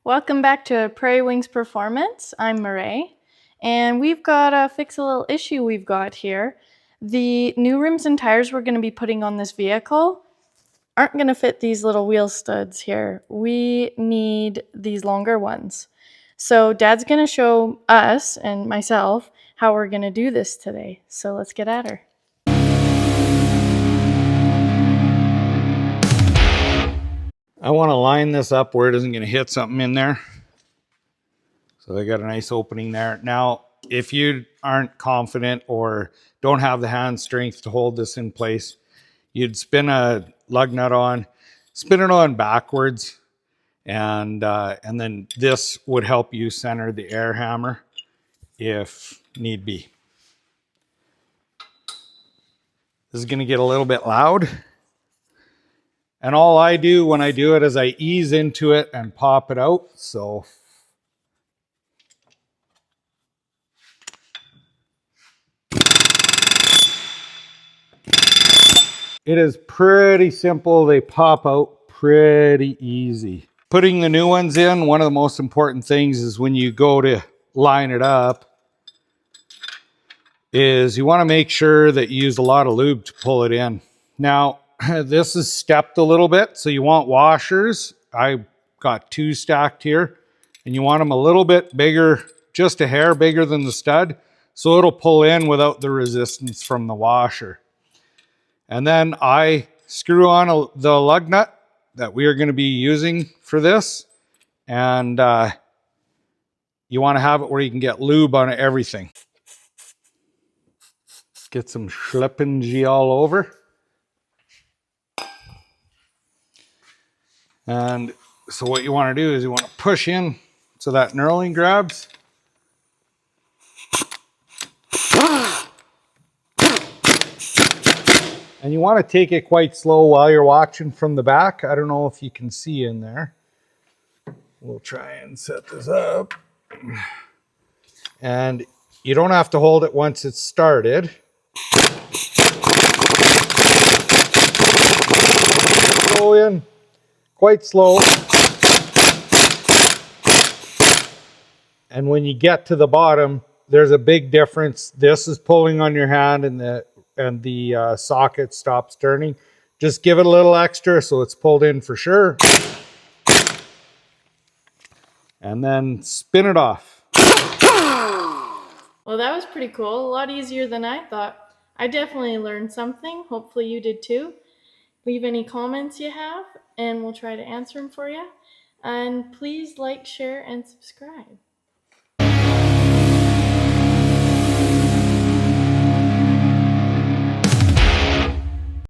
Welcome back to Prairie Wings Performance. I'm Marae, and we've got to fix a little issue we've got here. The new rims and tires we're going to be putting on this vehicle aren't going to fit these little wheel studs here. We need these longer ones. So Dad's going to show us and myself how we're going to do this today. So let's get at her. I want to line this up where it isn't going to hit something in there. So I got a nice opening there. Now, if you aren't confident or don't have the hand strength to hold this in place, you'd spin a lug nut on, spin it on backwards, and then this would help you center the air hammer if need be. This is going to get a little bit loud. And all I do when I do it is I ease into it and pop it out. So it is pretty simple. They pop out pretty easy. Putting the new ones in, one of the most important things is when you go to line it up, is you want to make sure that you use a lot of lube to pull it in. Now, this is stepped a little bit, so you want washers. I got 2 stacked here, and you want them a little bit bigger, just a hair bigger than the stud, so it'll pull in without the resistance from the washer. And then I screw on the lug nut that we are going to be using for this, and you want to have it where you can get lube on everything. Get some Schlippingy all over. And so what you want to do is you want to push in so that knurling grabs. And you want to take it quite slow while you're watching from the back. I don't know if you can see in there. We'll try and set this up. And you don't have to hold it once it's started. Go in quite slow. And when you get to the bottom, there's a big difference. This is pulling on your hand and the socket stops turning. Just give it a little extra so it's pulled in for sure. And then spin it off. Well, that was pretty cool. A lot easier than I thought. I definitely learned something. Hopefully you did too. Leave any comments you have, and we'll try to answer them for you. And please like, share, and subscribe.